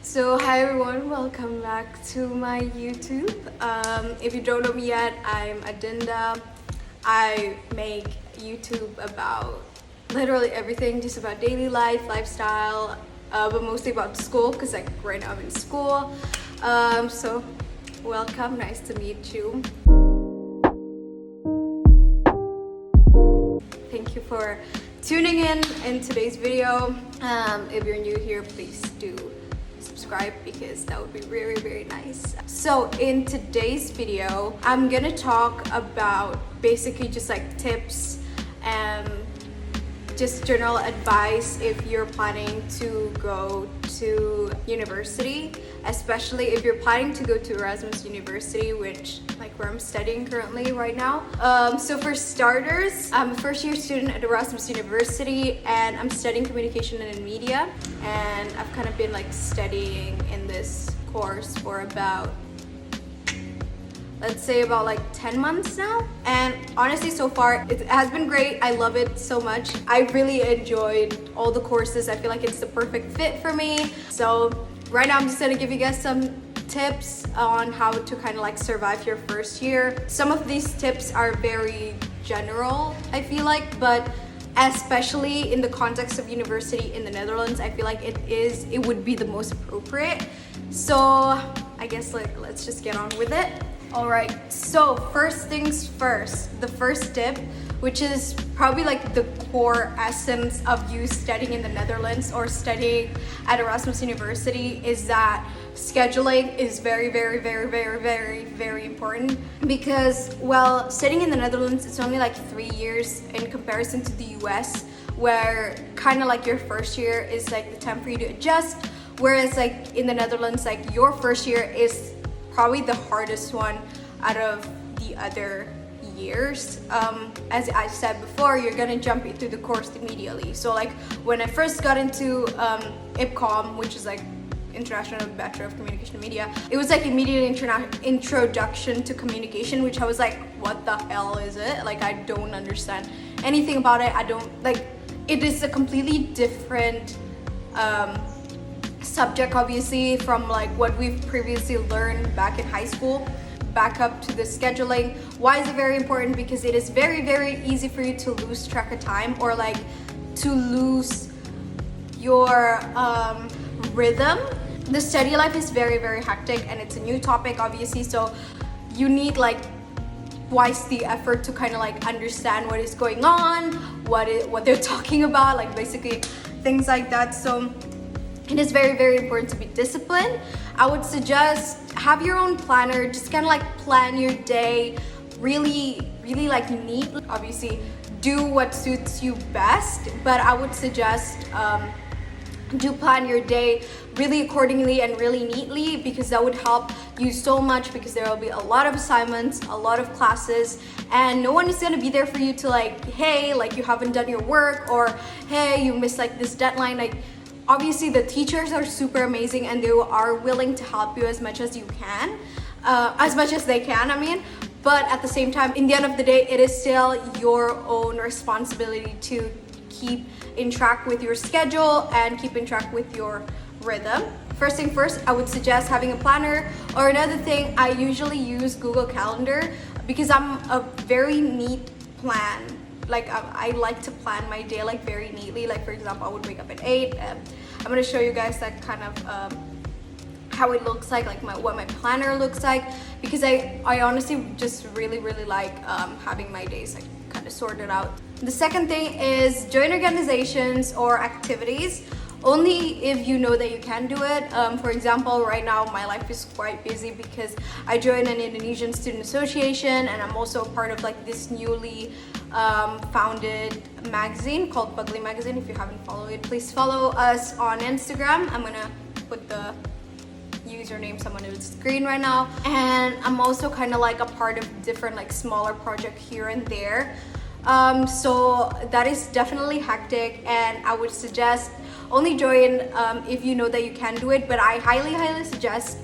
So hi everyone, welcome back to my YouTube. If you don't know me yet, I'm Adinda. I make YouTube about literally everything, just about daily life, lifestyle, but mostly about school because like right now I'm in school. So welcome, nice to meet you. Thank you for tuning in today's video. If you're new here, please do subscribe because that would be very nice. So in today's video, I'm gonna talk about basically just like tips and just general advice if you're planning to go to university, especially if you're planning to go to Erasmus University, which like where I'm studying currently right now. So for starters, I'm a first year student at Erasmus University and I'm studying communication and media, and I've kind of been like studying in this course for about, let's say about like 10 months now, and honestly so far it has been great. I love it so much. I really enjoyed all the courses. I feel like it's the perfect fit for me. So right now I'm just gonna give you guys some tips on how to kind of like survive your first year. Some of these tips are very general, I feel like, but especially in the context of university in the Netherlands, I feel like it would be the most appropriate. So I guess like let's just get on with it. Alright, so first things first, the first tip, which is probably like the core essence of you studying in the Netherlands or studying at Erasmus University, is that scheduling is very important. Because, well, studying in the Netherlands, it's only like 3 years in comparison to the US, where kind of like your first year is like the time for you to adjust, whereas like in the Netherlands, like your first year is probably the hardest one out of the other years. As I said before, you're gonna jump into the course immediately. So like when I first got into IPCOM, which is like International Bachelor of Communication and Media, it was like immediate introduction to communication, which I was like, what the hell is it? Like I don't understand anything about it. I don't like, it is a completely different subject obviously from like what we've previously learned back in high school. Back up to the scheduling. Why is it very important? Because it is very easy for you to lose track of time, or like to lose your rhythm. The study life is very hectic and it's a new topic obviously, so you need like twice the effort to kind of like understand what is going on, what they're talking about, like basically things like that. So it is very important to be disciplined. I would suggest have your own planner, just kind of like plan your day really like neat. Obviously do what suits you best, but I would suggest do plan your day really accordingly and really neatly, because that would help you so much, because there will be a lot of assignments, a lot of classes, and no one is going to be there for you to like, hey, like you haven't done your work, or hey, you missed like this deadline. Like obviously the teachers are super amazing and they are willing to help you as much as you can, as much as they can, I mean, but at the same time, in the end of the day, it is still your own responsibility to keep in track with your schedule and keep in track with your rhythm. First thing first, I would suggest having a planner, or another thing, I usually use Google Calendar because I'm a very neat plan. Like I like to plan my day like very neatly. Like for example, I would wake up at 8 and I'm gonna show you guys that kind of how it looks like what my planner looks like, because I honestly just really like having my days like kind of sorted out. The second thing is join organizations or activities only if you know that you can do it. For example, right now my life is quite busy because I joined an Indonesian student association, and I'm also a part of like this newly founded magazine called Bugly Magazine. If you haven't followed it, please follow us on Instagram. I'm gonna put the username someone on the screen right now. And I'm also kind of like a part of different like smaller project here and there. So that is definitely hectic, and I would suggest only join if you know that you can do it, but I highly suggest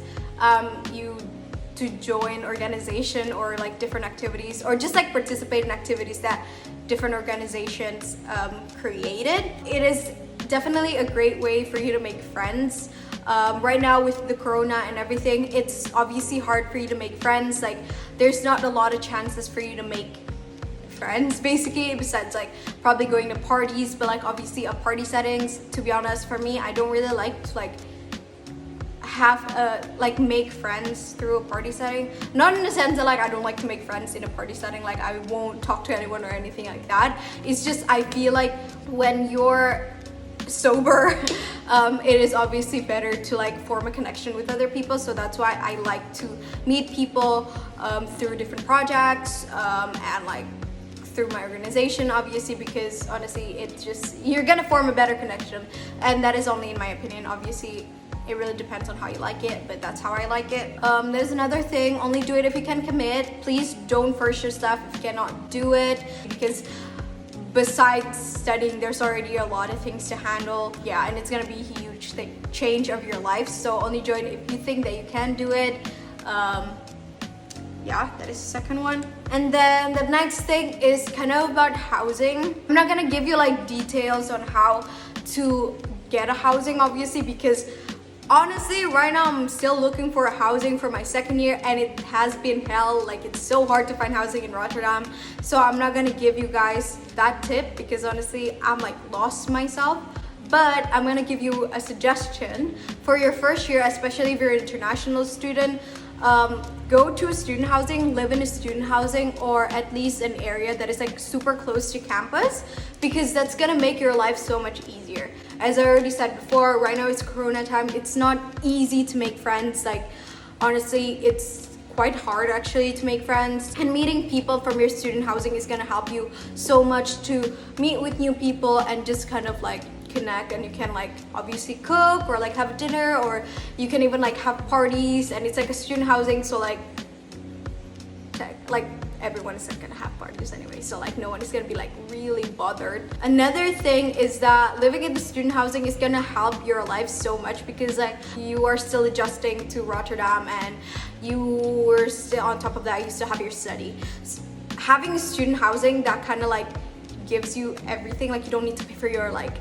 you to join organization or like different activities, or just like participate in activities that different organizations created. It is definitely a great way for you to make friends. Right now with the corona and everything, it's obviously hard for you to make friends. Like there's not a lot of chances for you to make friends basically, besides like probably going to parties, but like obviously a party settings, to be honest, for me, I don't really like to like make friends through a party setting. Not in the sense that like I don't like to make friends in a party setting, like I won't talk to anyone or anything like that. It's just I feel like when you're sober, it is obviously better to like form a connection with other people. So that's why I like to meet people through different projects and like through my organization, obviously, because honestly it's just, you're gonna form a better connection, and that is only in my opinion. Obviously it really depends on how you like it, but that's how I like it. There's another thing, only do it if you can commit. Please don't force yourself if you cannot do it, because besides studying, there's already a lot of things to handle. Yeah, and it's gonna be a huge change of your life. So only join if you think that you can do it. Yeah, that is the second one. And then the next thing is kind of about housing. I'm not gonna give you like details on how to get a housing, obviously, because honestly right now I'm still looking for a housing for my second year, and it has been hell. Like it's so hard to find housing in Rotterdam, so I'm not gonna give you guys that tip because honestly I'm like lost myself. But I'm gonna give you a suggestion for your first year, especially if you're an international student. Go to a student housing, live in a student housing, or at least an area that is like super close to campus, because that's gonna make your life so much easier. As I already said before, right now it's corona time. It's not easy to make friends. Like honestly, it's quite hard actually to make friends, and meeting people from your student housing is gonna help you so much to meet with new people and just kind of like connect. And you can like obviously cook or like have dinner, or you can even like have parties, and it's like a student housing, so like everyone is gonna have parties anyway, so like no one is gonna be like really bothered. Another thing is that living in the student housing is gonna help your life so much, because like you are still adjusting to Rotterdam, and you are still on top of that, you still have your study. Having a student housing, that kind of like gives you everything. Like you don't need to pay for your like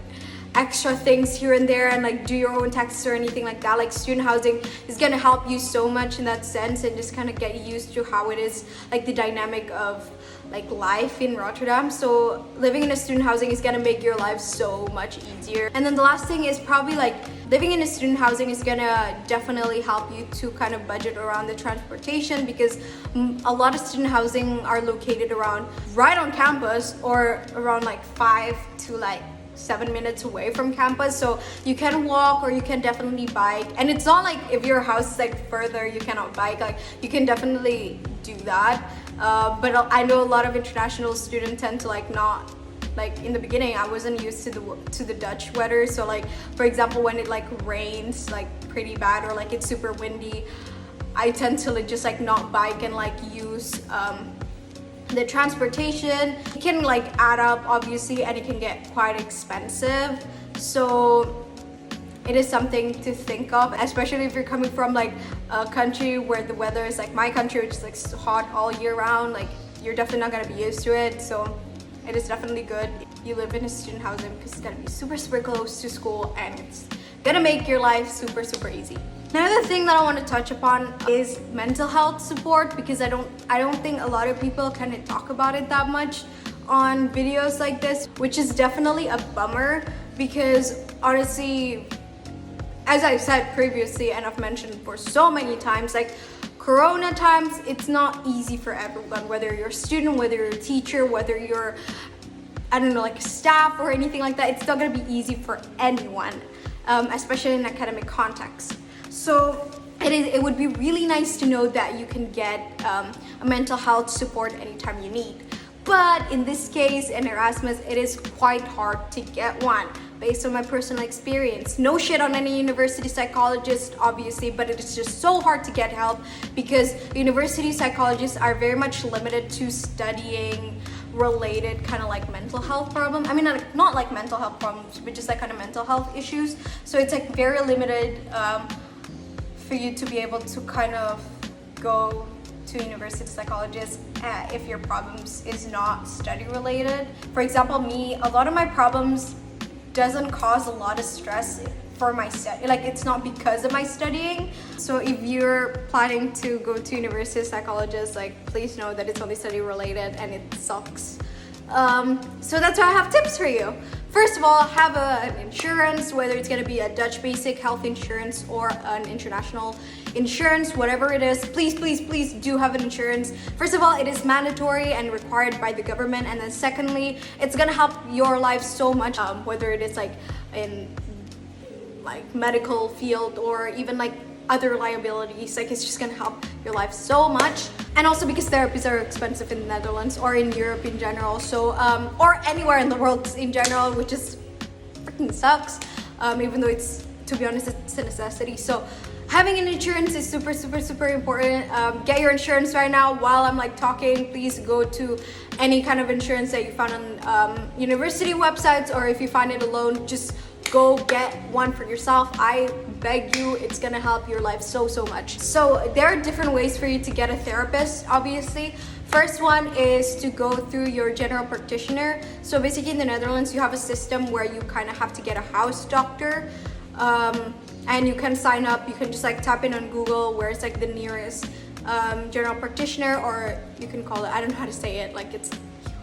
extra things here and there and like do your own taxes or anything like that. Like student housing is gonna help you so much in that sense, and just kind of get used to how it is, like the dynamic of like life in Rotterdam. So living in a student housing is gonna make your life so much easier. And then the last thing is probably like living in a student housing is gonna definitely help you to kind of budget around the transportation, because a lot of student housing are located around right on campus, or around like 5 to like 7 minutes away from campus. So you can walk, or you can definitely bike. And it's not like if your house is like further you cannot bike. Like you can definitely do that. But I know a lot of international students tend to like not, like in the beginning I wasn't used to the Dutch weather. So like for example, when it like rains like pretty bad, or like it's super windy, I tend to like just like not bike and like use the transportation. It can like add up obviously, and it can get quite expensive. So it is something to think of, especially if you're coming from like a country where the weather is like my country, which is like hot all year round. Like you're definitely not gonna be used to it. So it is definitely good you live in a student housing, because it's gonna be super close to school, and it's gonna make your life super easy. Another thing that I want to touch upon is mental health support, because I don't think a lot of people kind of talk about it that much on videos like this, which is definitely a bummer, because honestly, as I said previously and I've mentioned for so many times, like corona times, it's not easy for everyone, whether you're a student, whether you're a teacher, whether you're, I don't know, like staff or anything like that. It's not gonna be easy for anyone, especially in academic context. So it would be really nice to know that you can get a mental health support anytime you need. But in this case, in Erasmus, it is quite hard to get one, based on my personal experience. No shit on any university psychologist, obviously, but it is just so hard to get help, because university psychologists are very much limited to studying related kind of like mental health problem. I mean, not like mental health problems, but just like kind of mental health issues. So it's like very limited for you to be able to kind of go to a university psychologist if your problems is not study related. For example, me, a lot of my problems doesn't cause a lot of stress for my study. Like, it's not because of my studying. So if you're planning to go to university as a psychologist, like, please know that it's only study related and it sucks. So that's why I have tips for you. First of all, have an insurance, whether it's gonna be a Dutch basic health insurance or an international insurance, whatever it is. Please do have an insurance. First of all, it is mandatory and required by the government. And then secondly, it's gonna help your life so much, whether it is like in like medical field or even like other liabilities. Like, it's just gonna help your life so much. And also because therapies are expensive in the Netherlands or in Europe in general, so or anywhere in the world in general, which is freaking sucks, even though it's, to be honest, it's a necessity. So having an insurance is super important. Get your insurance right now. While I'm like talking, please go to any kind of insurance that you found on university websites, or if you find it alone, just go get one for yourself. I beg you, it's gonna help your life so much. So there are different ways for you to get a therapist, obviously. First one is to go through your general practitioner. So basically in the Netherlands, you have a system where you kind of have to get a house doctor, and you can sign up. You can just like type in on Google where it's like the nearest general practitioner, or you can call it, I don't know how to say it, like it's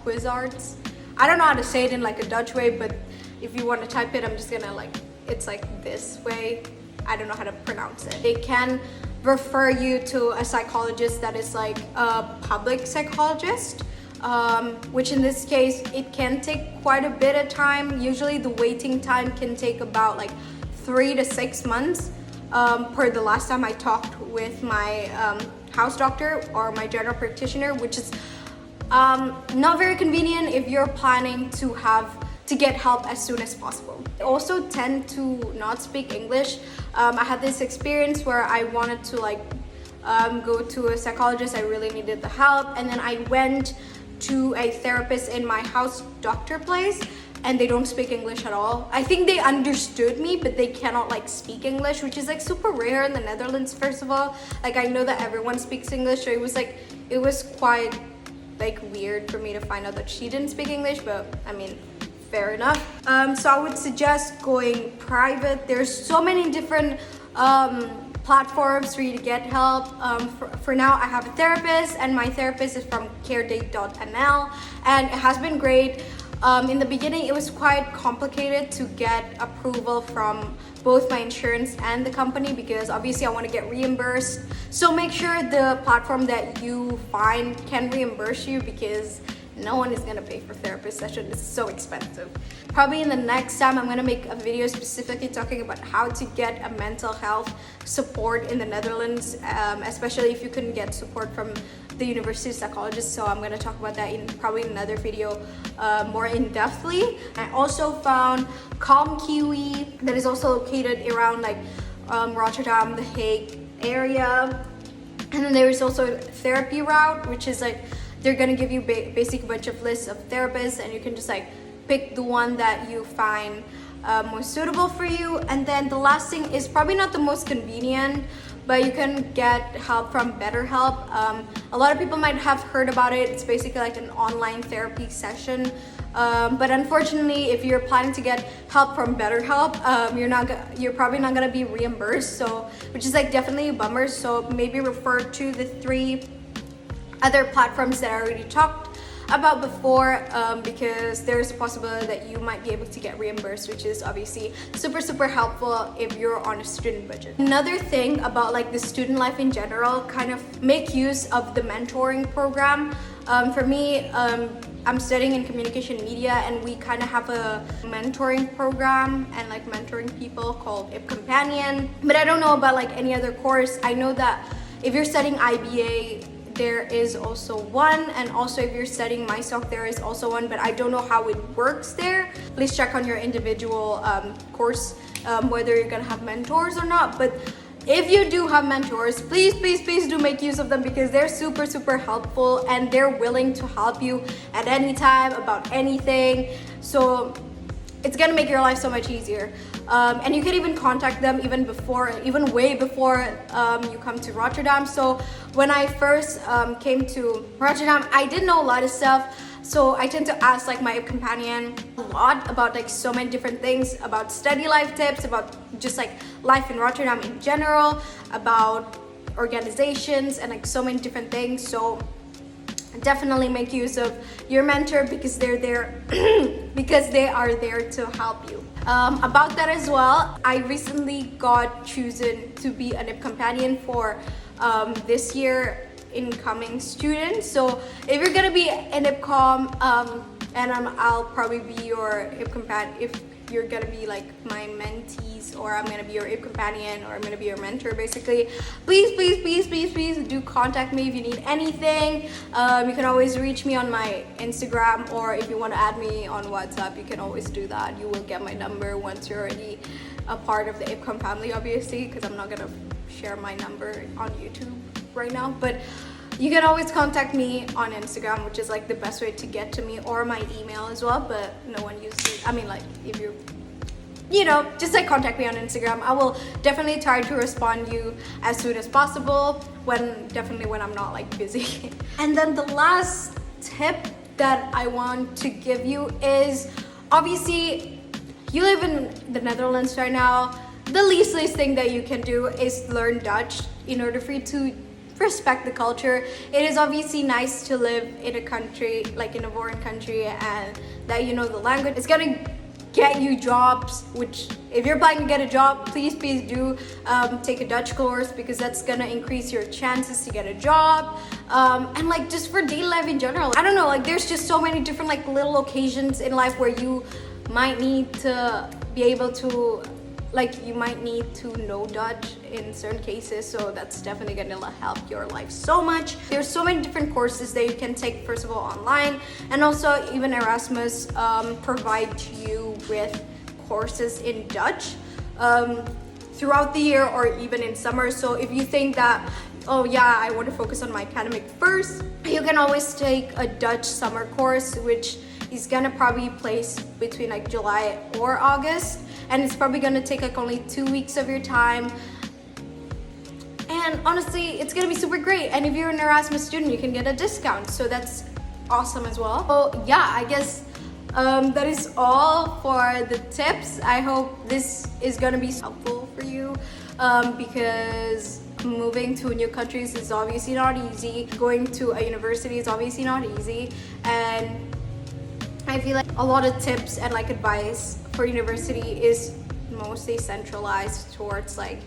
Huisarts. I don't know how to say it in like a Dutch way, but if you want to type it, I'm just gonna like, it's like this way. I don't know how to pronounce it. They can refer you to a psychologist that is like a public psychologist, which in this case, it can take quite a bit of time. Usually the waiting time can take about like 3 to 6 months, per the last time I talked with my house doctor or my general practitioner, which is not very convenient if you're planning to get help as soon as possible. I also tend to not speak English. I had this experience where I wanted to like go to a psychologist. I really needed the help, and then I went to a therapist in my house doctor place, and they don't speak English at all. I think they understood me, but they cannot like speak English, which is like super rare in the Netherlands. First of all, like I know that everyone speaks English, so it was quite like weird for me to find out that she didn't speak English, but I mean, fair enough. So I would suggest going private. There's so many different platforms for you to get help. For now, I have a therapist, and my therapist is from caredate.nl, and it has been great. In the beginning, it was quite complicated to get approval from both my insurance and the company, because obviously I want to get reimbursed. So make sure the platform that you find can reimburse you, because no one is gonna pay for therapist session. It's so expensive. Probably in the next time, I'm gonna make a video specifically talking about how to get a mental health support in the Netherlands, especially if you couldn't get support from the university psychologist. So I'm gonna talk about that in probably another video more in-depthly. I also found Calm Kiwi, that is also located around like Rotterdam, The Hague area. And then there is also Therapy Route, which is like, they're gonna give you basic bunch of lists of therapists, and you can just like pick the one that you find most suitable for you. And then the last thing is probably not the most convenient, but you can get help from BetterHelp. A lot of people might have heard about it. It's basically like an online therapy session. But unfortunately, if you're planning to get help from BetterHelp, you're probably not gonna be reimbursed. So, which is like definitely a bummer. So maybe refer to the 3 other platforms that I already talked about before, because there's a possibility that you might be able to get reimbursed, which is obviously super helpful if you're on a student budget. Another thing about like the student life in general, kind of make use of the mentoring program. For me, I'm studying in communication media, and we kind of have a mentoring program and like mentoring people called IP Companion. But I don't know about like any other course. I know that if you're studying IBA, there is also one, and also if you're studying MyStock, there is also one, but I don't know how it works there. Please check on your individual course whether you're gonna have mentors or not. But if you do have mentors, please do make use of them, because they're super helpful, and they're willing to help you at any time about anything. So it's gonna make your life so much easier. And you can even contact them even way before you come to Rotterdam. So when I first came to Rotterdam, I didn't know a lot of stuff. So I tend to ask like my companion a lot about like so many different things, about study life tips, about just like life in Rotterdam in general, about organizations and like so many different things. So definitely make use of your mentor because they're there because they are there to help you. About that as well, I recently got chosen to be an IP companion for this year incoming students. So if you're gonna be an IPCOM, and I'll probably be your IP companion if you're gonna be like my mentees, or I'm gonna be your IP companion, or I'm gonna be your mentor basically. Please do contact me if you need anything. You can always reach me on my Instagram, or if you want to add me on WhatsApp, you can always do that. You will get my number once you're already a part of the IPCOM family, obviously, because I'm not gonna share my number on YouTube right now, but you can always contact me on Instagram, which is like the best way to get to me, or my email as well, but no one uses it. I mean, like, if you know, just like contact me on Instagram. I will definitely try to respond you as soon as possible, definitely when I'm not like busy. And then the last tip that I want to give you is, obviously you live in the Netherlands right now. The least thing that you can do is learn Dutch in order for you to respect the culture. It is obviously nice to live in a country, like in a foreign country, and that you know the language. It's gonna get you jobs, which if you're planning to get a job, please do take a Dutch course, because that's gonna increase your chances to get a job. And like just for daily life in general, I don't know, like there's just so many different like little occasions in life where you might need to be able to, like, you might need to know Dutch in certain cases, so that's definitely gonna help your life so much. There's so many different courses that you can take, first of all online, and also even Erasmus provides you with courses in Dutch throughout the year or even in summer. So if you think that, oh yeah, I want to focus on my academic first, you can always take a Dutch summer course, which is gonna probably place between like July or August, and it's probably gonna take like only 2 weeks of your time. And honestly, it's gonna be super great. And if you're an Erasmus student, you can get a discount, so that's awesome as well. So yeah, I guess that is all for the tips. I hope this is gonna be helpful for you, because moving to new countries is obviously not easy. Going to a university is obviously not easy, and I feel like a lot of tips and like advice for university is mostly centralized towards like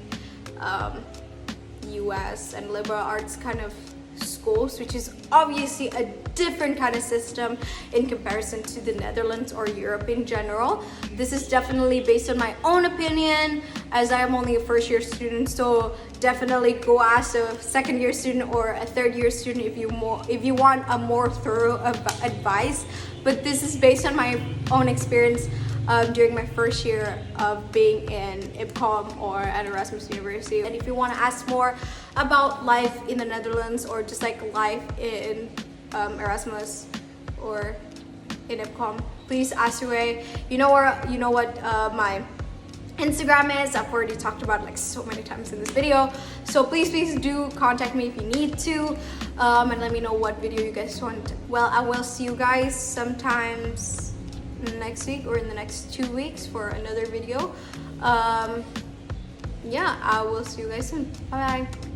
US and liberal arts kind of schools, which is obviously a different kind of system in comparison to the Netherlands or Europe in general. This is definitely based on my own opinion, as I am only a first year student, so definitely go ask a second year student or a third year student if you want a more thorough advice. But this is based on my own experience during my first year of being in IPCOM or at Erasmus University. And if you want to ask more about life in the Netherlands, or just like life in Erasmus or in IPCOM, please ask away. You know what my Instagram is. I've already talked about it like so many times in this video, so please do contact me if you need to, and let me know what video you guys want. Well, I will see you guys sometimes next week or in the next 2 weeks for another video. Yeah, I will see you guys soon. Bye bye.